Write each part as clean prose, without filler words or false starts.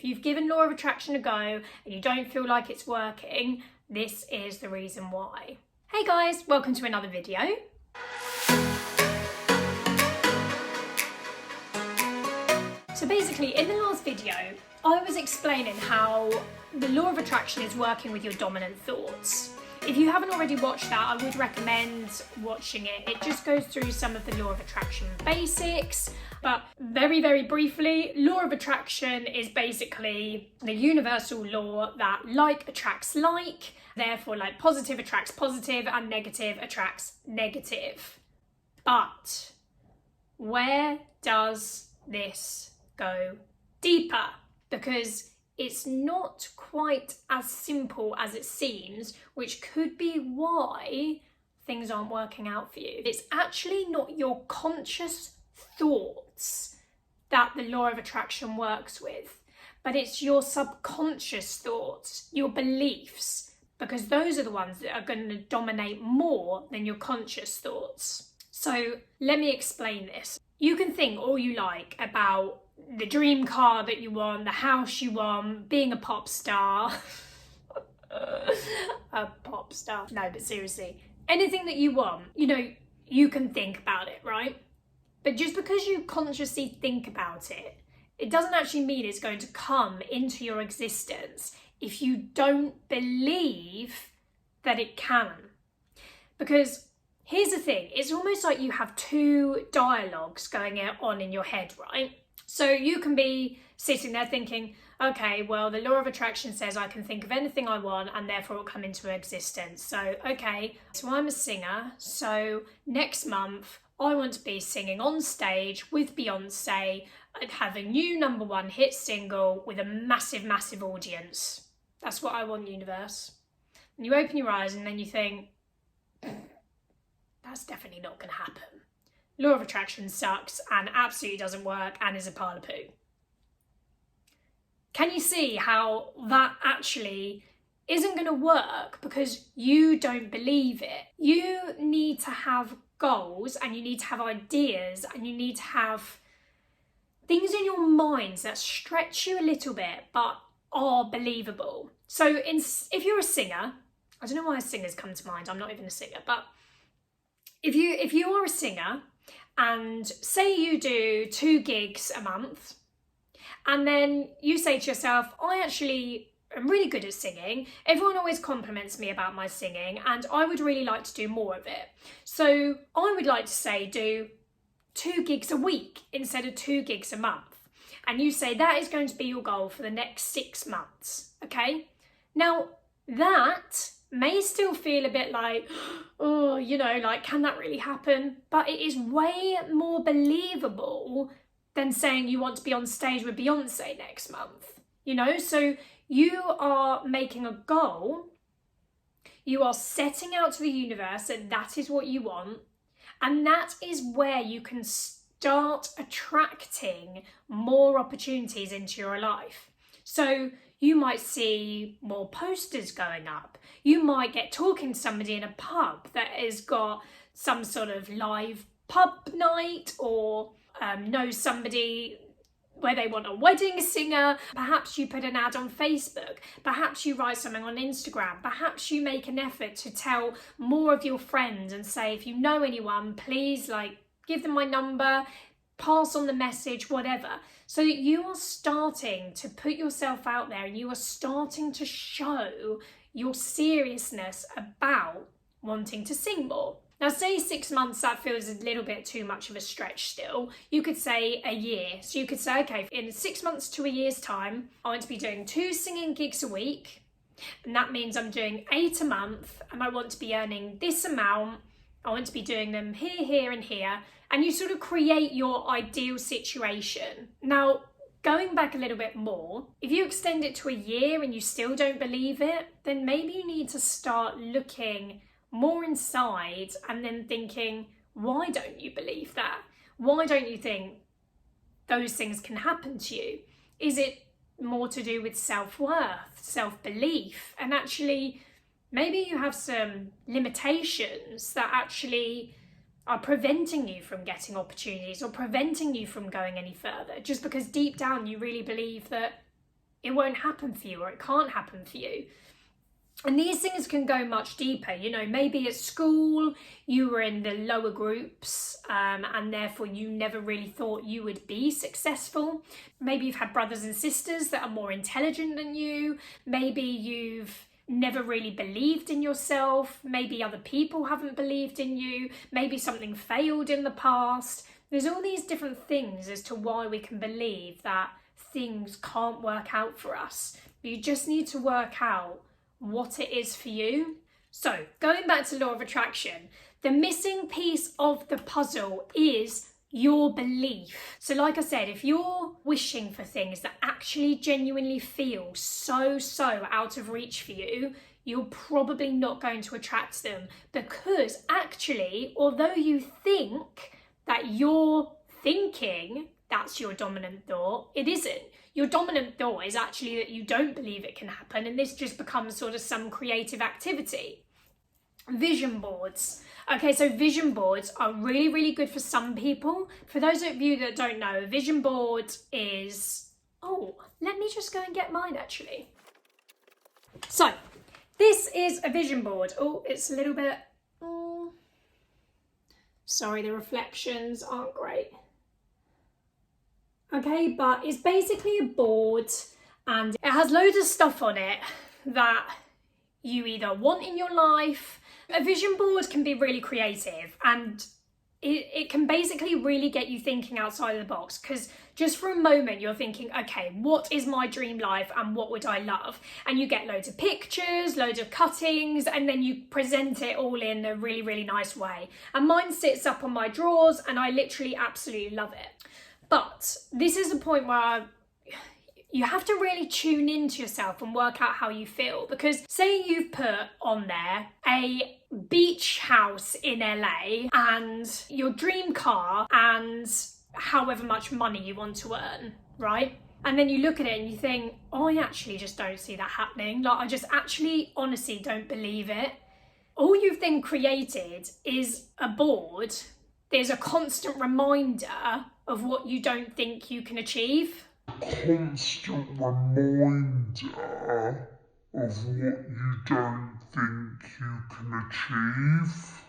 you've given law of attraction a go and you don't feel like it's working, this is the reason why. Hey guys, welcome to another video. So basically, in the last video, I was explaining how the law of attraction is working with your dominant thoughts. If you haven't already watched that, I would recommend watching it. It just goes through some of the law of attraction basics, but very, very briefly, law of attraction is basically the universal law that like attracts like, therefore like positive attracts positive and negative attracts negative. But where does this go deeper? Because it's not quite as simple as it seems, which could be why things aren't working out for you. It's actually not your conscious thoughts that the law of attraction works with, but it's your subconscious thoughts, your beliefs, because those are the ones that are going to dominate more than your conscious thoughts. So let me explain this. You can think all you like about the dream car that you want, the house you want, being a pop star. A pop star. No, but seriously, anything that you want, you can think about it, right? But just because you consciously think about it, it doesn't actually mean it's going to come into your existence if you don't believe that it can. Because here's the thing, it's almost like you have two dialogues going on in your head, right? So you can be sitting there thinking, okay, well, the law of attraction says I can think of anything I want and therefore it will come into existence. So, okay, so I'm a singer. So next month, I want to be singing on stage with Beyonce and have a new #1 hit single with a massive, massive audience. That's what I want, universe. And you open your eyes and then you think, that's definitely not going to happen. Law of attraction sucks and absolutely doesn't work and is a pile of poo. Can you see how that actually isn't going to work because you don't believe it? You need to have goals and you need to have ideas and you need to have things in your minds that stretch you a little bit but are believable. So if you're a singer, I don't know why singers come to mind, I'm not even a singer, but if you are a singer and say you do 2 gigs a month and then you say to yourself, I actually am really good at singing, everyone always compliments me about my singing and I would really like to do more of it. So I would like to say do 2 gigs a week instead of 2 gigs a month. And you say that is going to be your goal for the next 6 months, okay? Now that may still feel a bit like, oh, like, can that really happen? But it is way more believable than saying you want to be on stage with Beyonce next month, So you are making a goal, you are setting out to the universe that that is what you want, and that is where you can start attracting more opportunities into your life. So you might see more posters going up. You might get talking to somebody in a pub that has got some sort of live pub night or know somebody where they want a wedding singer. Perhaps you put an ad on Facebook. Perhaps you write something on Instagram. Perhaps you make an effort to tell more of your friends and say, if you know anyone, please give them my number, pass on the message, whatever. So that you are starting to put yourself out there and you are starting to show your seriousness about wanting to sing more. Now, say 6 months, that feels a little bit too much of a stretch still. You could say a year. So you could say, okay, in 6 months to a year's time, I want to be doing 2 singing gigs a week. And that means I'm doing 8 a month and I want to be earning this amount. I want to be doing them here, here and here. And you sort of create your ideal situation. Now, going back a little bit more, if you extend it to a year and you still don't believe it, then maybe you need to start looking more inside and then thinking, why don't you believe that? Why don't you think those things can happen to you? Is it more to do with self-worth, self-belief? And actually, maybe you have some limitations that actually are preventing you from getting opportunities or preventing you from going any further, just because deep down you really believe that it won't happen for you, or it can't happen for you. And these things can go much deeper. You know, maybe at school you were in the lower groups and therefore you never really thought you would be successful. Maybe you've had brothers and sisters that are more intelligent than you. Maybe you've never really believed in yourself. Maybe other people haven't believed in you. Maybe something failed in the past. There's all these different things as to why we can believe that things can't work out for us. You just need to work out what it is for you. So going back to law of attraction, the missing piece of the puzzle is your belief. So like I said, if you're wishing for things that actually genuinely feel so out of reach for you, you're probably not going to attract them, because actually, although you think that you're thinking that's your dominant thought, it isn't. Your dominant thought is actually that you don't believe it can happen, and this just becomes sort of some creative activity. Vision boards. Okay, so vision boards are really good for some people. For those of you that don't know, a vision board is... Oh, let me just go and get mine actually. So, this is a vision board. Oh, it's a little bit... Sorry, the reflections aren't great. Okay, but it's basically a board and it has loads of stuff on it that you either want in your life. A vision board can be really creative, and it can basically really get you thinking outside of the box, because just for a moment you're thinking, okay, what is my dream life and what would I love? And you get loads of pictures, loads of cuttings, and then you present it all in a really nice way. And mine sits up on my drawers and I literally absolutely love it. But this is a point where you have to really tune into yourself and work out how you feel. Because say you've put on there a beach house in LA and your dream car and however much money you want to earn, right? And then you look at it and you think, oh, I actually just don't see that happening. Like, I just actually honestly don't believe it. All you've then created is a board. There's a constant reminder of what you don't think you can achieve. Constant reminder of what you don't think you can achieve.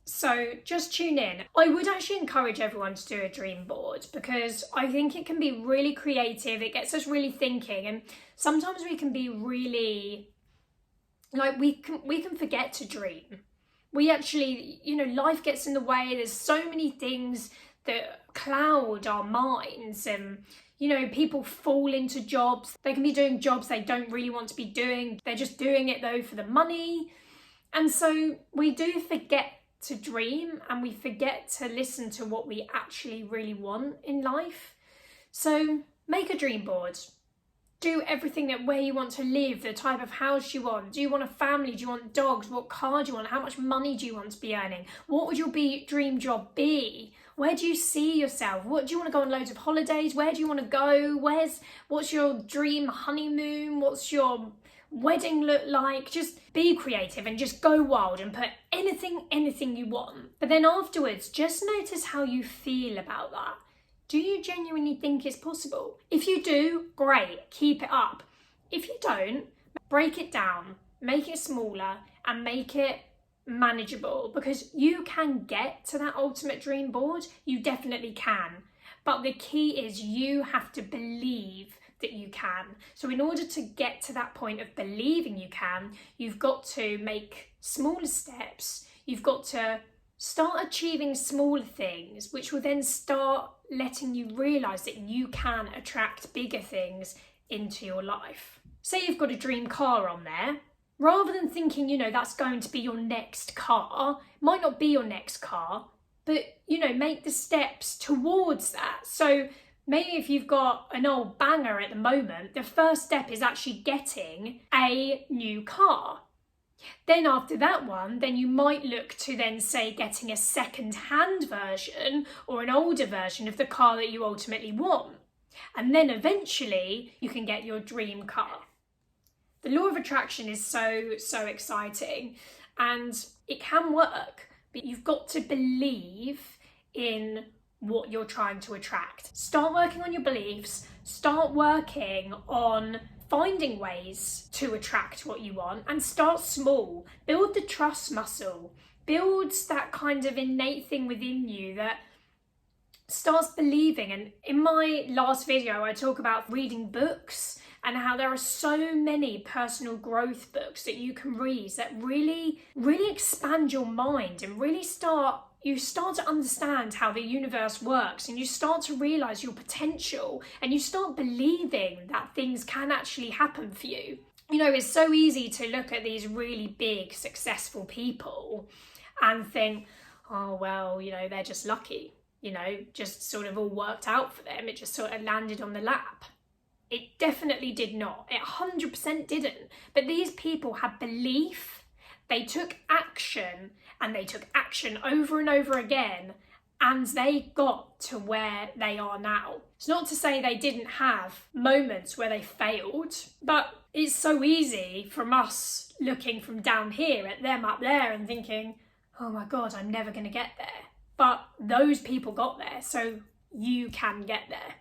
So just tune in. I would actually encourage everyone to do a dream board, because I think it can be really creative. It gets us really thinking, and sometimes we can be really, like, we can forget to dream. We actually, you know, life gets in the way. There's so many things that cloud our minds, and you know, people fall into jobs. They can be doing jobs they don't really want to be doing. They're just doing it though for the money. And so we do forget to dream, and we forget to listen to what we actually really want in life. So make a dream board. Do everything that where you want to live, the type of house you want. Do you want a family? Do you want dogs? What car do you want? How much money do you want to be earning? What would your dream job be? Where do you see yourself? What do you want to go on loads of holidays? Where do you want to go? What's your dream honeymoon? What's your wedding look like? Just be creative and just go wild and put anything you want. But then afterwards, just notice how you feel about that. Do you genuinely think it's possible? If you do, great, keep it up. If you don't, break it down, make it smaller and make it manageable, because you can get to that ultimate dream board. You definitely can. But the key is you have to believe that you can. So in order to get to that point of believing you can, you've got to make smaller steps. You've got to start achieving smaller things, which will then start letting you realise that you can attract bigger things into your life. Say you've got a dream car on there. Rather than thinking, you know, that's going to be your next car, it might not be your next car, but, you know, make the steps towards that. So maybe if you've got an old banger at the moment, the first step is actually getting a new car. Then after that one, then you might look to then say getting a second-hand version or an older version of the car that you ultimately want. And then eventually you can get your dream car. The law of attraction is so exciting, and it can work, but you've got to believe in what you're trying to attract. Start working on your beliefs, start working on finding ways to attract what you want, and start small. Build the trust muscle, build that kind of innate thing within you that starts believing. And in my last video, I talk about reading books and how there are so many personal growth books that you can read that really expand your mind and really you start to understand how the universe works, and you start to realize your potential, and you start believing that things can actually happen for you. You know, it's so easy to look at these really big, successful people and think, oh, well, you know, they're just lucky, you know, just sort of all worked out for them. It just sort of landed on the lap. It definitely did not. It 100% didn't. But these people had belief, they took action, and they took action over and over again, and they got to where they are now. It's not to say they didn't have moments where they failed, but it's so easy from us looking from down here at them up there and thinking, oh my God, I'm never going to get there. But those people got there, so you can get there.